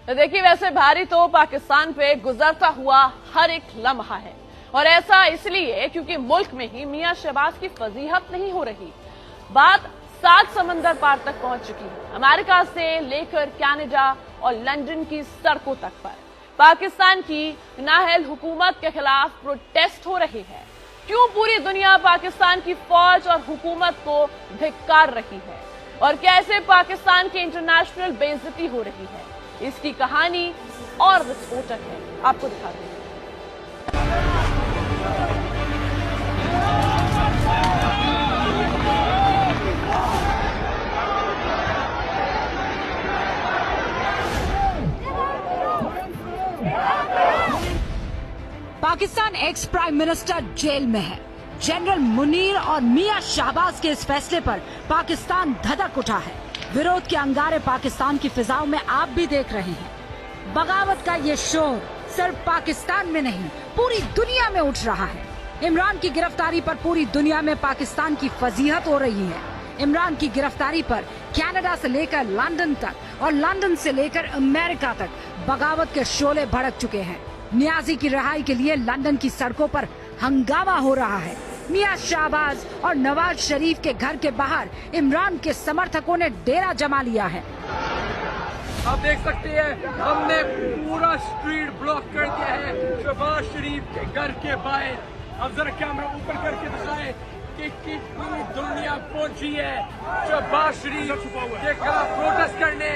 तो देखिए, वैसे भारी तो पाकिस्तान पे गुजरता हुआ हर एक लम्हा है, और ऐसा इसलिए क्योंकि मुल्क में ही मियां शहबाज की फजीहत नहीं हो रही। बात 7 समंदर पार तक पहुंच चुकी है, अमेरिका से लेकर कनाडा और लंदन की सड़कों तक पर पाकिस्तान की नाअहल हुकूमत के खिलाफ प्रोटेस्ट हो रहे हैं। क्यों पूरी दुनिया पाकिस्तान की फौज और हुकूमत को धिक्कार रही है, और कैसे पाकिस्तान की इंटरनेशनल बेइज्जती हो रही है, इसकी कहानी और विस्फोटक है, आपको दिखाते हैं। Pakistan ex prime minister jail में है। जनरल मुनीर और मियां शहबाज के इस फैसले पर पाकिस्तान धधक उठा है। विरोध के अंगारे पाकिस्तान की फिजाओं में आप भी देख रहे हैं। बगावत का ये शोर सिर्फ पाकिस्तान में नहीं, पूरी दुनिया में उठ रहा है। इमरान की गिरफ्तारी पर पूरी दुनिया में पाकिस्तान की फजीहत हो रही है। इमरान की गिरफ्तारी पर कनाडा से लेकर लंदन तक और लंदन से लेकर अमेरिका तक बगावत के शोले भड़क चुके हैं। नियाजी की रिहाई के लिए लंदन की सड़कों पर हंगामा हो रहा है। मियां शहबाज और नवाज शरीफ के घर के बाहर इमरान के समर्थकों ने डेरा जमा लिया है। आप देख सकते हैं, हमने पूरा स्ट्रीट ब्लॉक कर दिया है शहबाज शरीफ के घर के बाहर। अब जरा कैमरा ऊपर करके दिखाएं कि कितनी दुनिया पहुंची है शहबाज शरीफ के खिलाफ प्रोटेस्ट करने।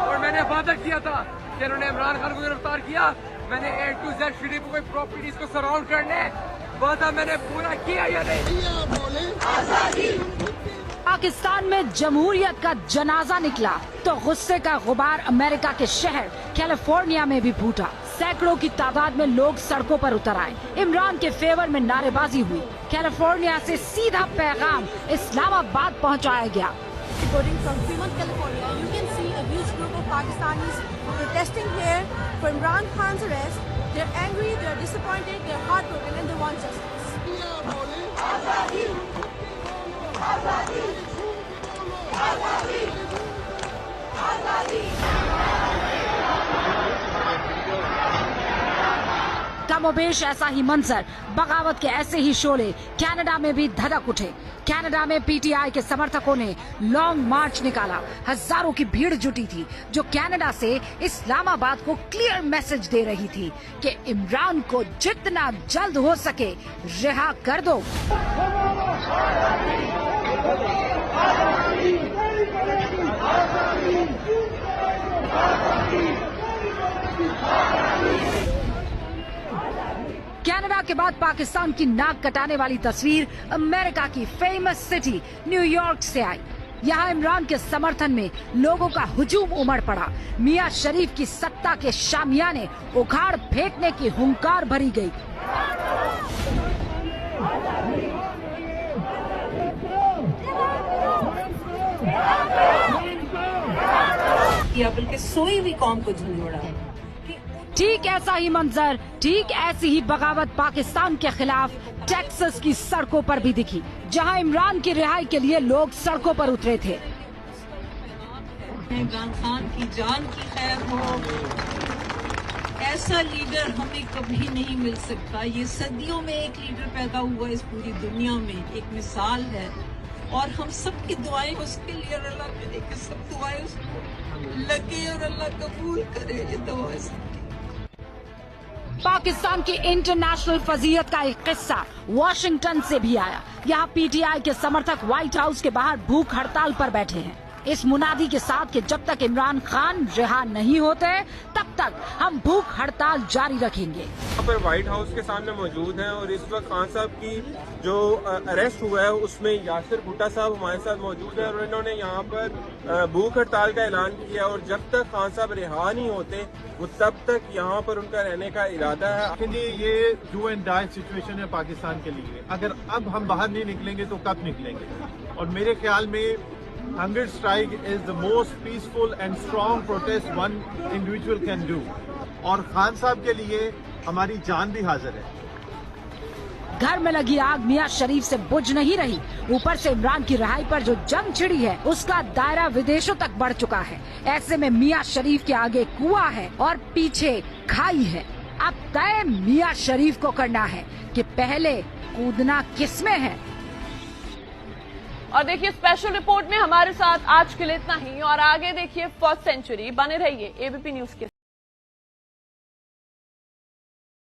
और मैंने वादा किया था कि उन्होंने इमरान खान को गिरफ्तार किया, मैंने A to Z शरीफ को प्रॉपर्टीज को सराउंड करने वादा मैंने पूरा किया या नहीं। पाकिस्तान में जमहूरियत का जनाजा निकला तो गुस्से का गुबार अमेरिका के शहर कैलिफोर्निया में भी फूटा। सैकड़ों की तादाद में लोग सड़कों पर उतर आए। इमरान के फेवर में नारेबाजी हुई। कैलिफोर्निया से सीधा पैगाम इस्लामाबाद पहुंचाया गया। Reporting from Fremont, California, you can see a huge group of Pakistanis protesting here for Imran Khan's arrest. They're angry, they're disappointed, they're heartbroken, and they want justice. कमोबेश ऐसा ही मंजर, बगावत के ऐसे ही शोले कनाडा में भी धधक उठे। कनाडा में पीटीआई के समर्थकों ने लॉन्ग मार्च निकाला। हजारों की भीड़ जुटी थी जो कनाडा से इस्लामाबाद को क्लियर मैसेज दे रही थी कि इमरान को जितना जल्द हो सके रिहा कर दो। कनाडा के बाद पाकिस्तान की नाक कटाने वाली तस्वीर अमेरिका की फेमस सिटी न्यूयॉर्क से आई। यहाँ इमरान के समर्थन में लोगों का हुजूम उमड़ पड़ा। मियां शरीफ की सत्ता के शामियाने उखाड़ फेंकने की हुंकार भरी गई। बल्कि सोई हुई कौम को झुलझोड़ा। ठीक ऐसा ही मंजर, ठीक ऐसी ही बगावत पाकिस्तान के खिलाफ टेक्सास की सड़कों पर भी दिखी, जहां इमरान की रिहाई के लिए लोग सड़कों पर उतरे थे। इमरान खान की जान की खैर हो। ऐसा लीडर हमें कभी नहीं मिल सकता। ये सदियों में एक लीडर पैदा हुआ इस पूरी दुनिया में, एक मिसाल है। और हम सबकी दुआएं उसके लिए, और अल्लाह करे कि सब दुआएं उसको लगे और अल्लाह कबूल करे ये दुआएं। पाकिस्तान की इंटरनेशनल फजीयत का एक किस्सा वॉशिंगटन से भी आया। यहाँ पीटीआई के समर्थक व्हाइट हाउस के बाहर भूख हड़ताल पर बैठे हैं, इस मुनादी के साथ कि जब तक इमरान खान रिहा नहीं होते तब तक हम भूख हड़ताल जारी रखेंगे। यहाँ पर व्हाइट हाउस के सामने मौजूद हैं और इस वक्त खान साहब की जो अरेस्ट हुआ है उसमें यासिर भुट्टा साहब हमारे साथ मौजूद हैं और इन्होंने यहाँ पर भूख हड़ताल का ऐलान किया और जब तक खान साहब रिहा नहीं होते वो तब तक यहाँ पर उनका रहने का इरादा है। जी, ये डू एंड डाई सिचुएशन है पाकिस्तान के लिए। अगर अब हम बाहर नहीं निकलेंगे तो कब निकलेंगे? और मेरे ख्याल में hunger strike is the most peaceful and strong protest one individual can do. और खान साहब के लिए हमारी जान भी हाजिर है। घर में लगी आग मियां शरीफ से बुझ नहीं रही। ऊपर से इमरान की रिहाई पर जो जंग छिड़ी है उसका दायरा विदेशों तक बढ़ चुका है। ऐसे में मियां शरीफ के आगे कुआं है और पीछे खाई है। अब तय मियां शरीफ को करना है कि पहले कूदना किस में है। और देखिए स्पेशल रिपोर्ट में हमारे साथ आज के लिए इतना ही, और आगे देखिए फर्स्ट सेंचुरी। बने रहिए एबीपी न्यूज के